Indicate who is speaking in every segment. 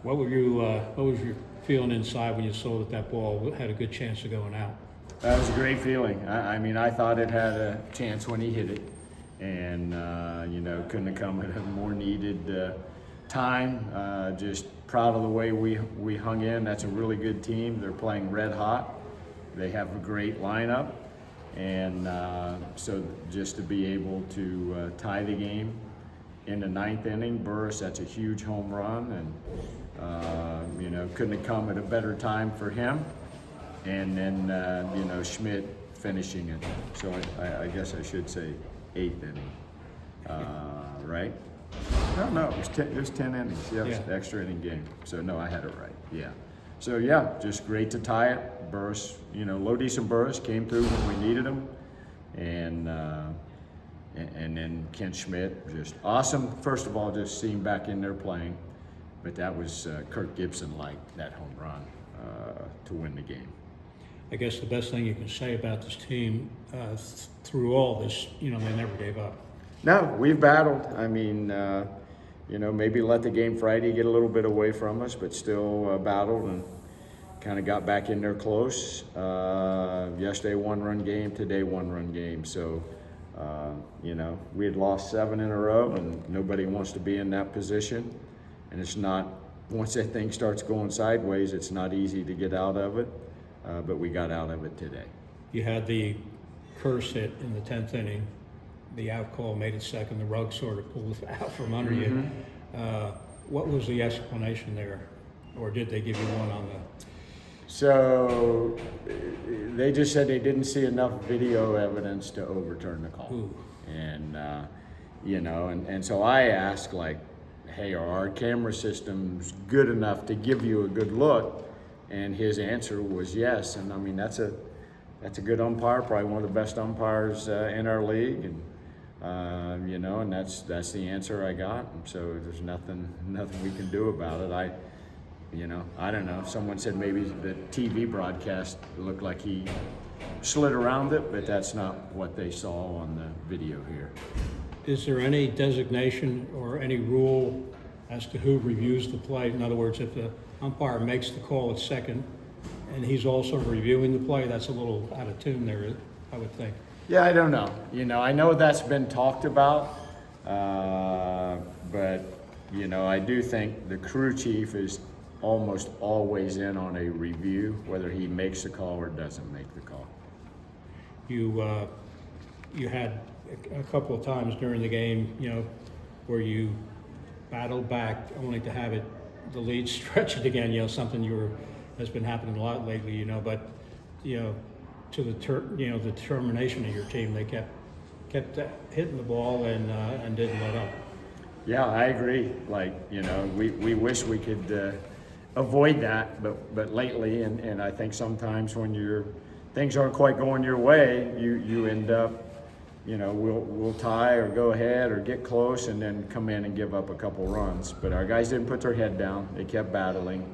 Speaker 1: What were you? What was your feeling inside when you saw that ball had a good chance of going out?
Speaker 2: That was a great feeling. I mean, I thought it had a chance when he hit it, and couldn't have come at a more needed time. Just proud of the way we hung in. That's a really good team. They're playing red hot. They have a great lineup, and so just to be able to tie the game in the ninth inning, Burris, that's a huge home run, and couldn't have come at a better time for him. And then Schmidt finishing it. So I guess I should say eighth inning, right? No, it was 10 innings. Yeah, it was an extra inning game. So no, I had it right. Yeah. So yeah, just great to tie it. Burris, low decent Burris came through when we needed him, and then Kent Schmidt, just awesome. First of all, just seeing him back in there playing, but that was Kirk Gibson like that home run to win the game.
Speaker 1: I guess the best thing you can say about this team through all this, they never gave up.
Speaker 2: No, we've battled. I mean, maybe let the game Friday get a little bit away from us, but still battled and kind of got back in there close. Yesterday, 1-run game. Today, 1-run game. So, we had lost 7 in a row, and nobody wants to be in that position. And it's not, once that thing starts going sideways, it's not easy to get out of it. But we got out of it today.
Speaker 1: You had the curse hit in the 10th inning. The out call made it second. The rug sort of pulled out from under you. What was the explanation there? Or did they give you one on the...
Speaker 2: So they just said they didn't see enough video evidence to overturn the call.
Speaker 1: Ooh.
Speaker 2: And, and so I asked, like, hey, are our camera systems good enough to give you a good look? And his answer was yes. And I mean, that's a good umpire, probably one of the best umpires in our league. And and that's the answer I got. And so there's nothing we can do about it. I don't know. Someone said maybe the TV broadcast looked like he slid around it, but that's not what they saw on the video here.
Speaker 1: Is there any designation or any rule as to who reviews the play? In other words, if the umpire makes the call at second and he's also reviewing the play, that's a little out of tune there, I would think.
Speaker 2: Yeah, I don't know. I know that's been talked about, but I do think the crew chief is almost always in on a review, whether he makes the call or doesn't make the call.
Speaker 1: You had a couple of times during the game, where you battled back only to have the lead stretch it again. Something has been happening a lot lately. But to the determination of your team, they kept hitting the ball and didn't let up.
Speaker 2: Yeah, I agree. Like we wish we could avoid that, but lately, and I think sometimes when things aren't quite going your way, you end up, we'll tie or go ahead or get close and then come in and give up a couple runs. But our guys didn't put their head down. They kept battling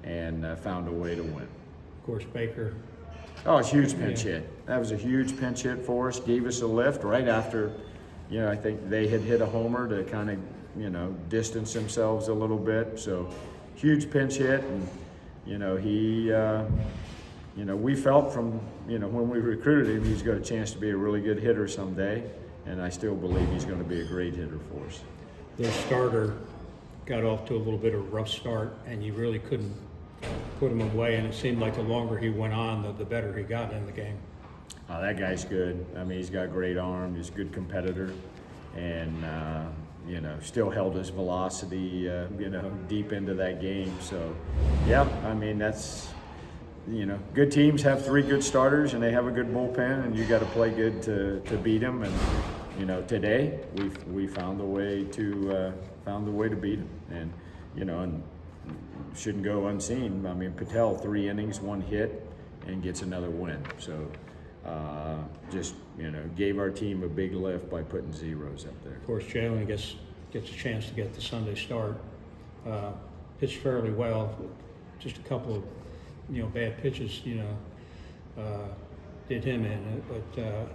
Speaker 2: and found a way to win.
Speaker 1: Of course, Baker.
Speaker 2: Oh, it's a huge pinch hit. That was a huge pinch hit for us. Gave us a lift right after, I think they had hit a homer to kind of, distance themselves a little bit. So huge pinch hit, and, we felt from, when we recruited him, he's got a chance to be a really good hitter someday, and I still believe he's going to be a great hitter for us.
Speaker 1: Their starter got off to a little bit of a rough start, and you really couldn't put him away, and it seemed like the longer he went on, the better he got in the game.
Speaker 2: Oh, that guy's good. I mean, he's got a great arm. He's a good competitor, and, still held his velocity, deep into that game. So, yeah, I mean, that's, good teams have 3 good starters and they have a good bullpen, and you got to play good to beat them. And, today we found a way to beat them, and, and shouldn't go unseen. I mean, Patel, 3 innings, 1 hit, and gets another win. So, gave our team a big lift by putting zeros up there.
Speaker 1: Of course, Jalen gets a chance to get the Sunday start. Pitched fairly well. Just a couple of, bad pitches, did him in. But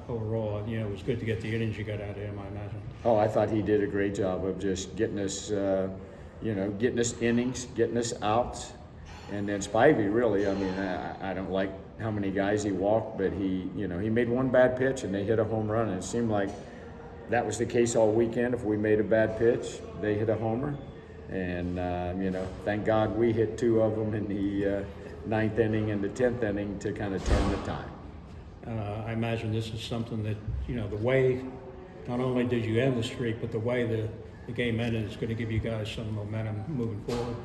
Speaker 1: overall, it was good to get the innings you got out of him, I imagine.
Speaker 2: Oh, I thought he did a great job of just getting us, getting us innings, getting us outs. And then Spivey, really, I mean, I don't like how many guys he walked, but he made one bad pitch and they hit a home run. And it seemed like that was the case all weekend. If we made a bad pitch, they hit a homer. And, thank God we hit 2 of them in the 9th inning and the 10th inning to kind of turn the tide.
Speaker 1: I imagine this is something that, the way, not only did you end the streak, but the way the game ended is going to give you guys some momentum moving forward.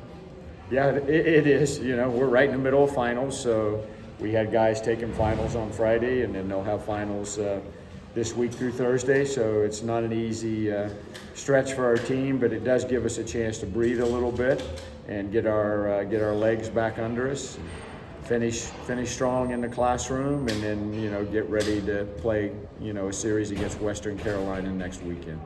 Speaker 2: Yeah, it is. We're right in the middle of finals, so we had guys taking finals on Friday, and then they'll have finals this week through Thursday. So it's not an easy stretch for our team, but it does give us a chance to breathe a little bit and get our legs back under us, finish strong in the classroom, and then get ready to play a series against Western Carolina next weekend.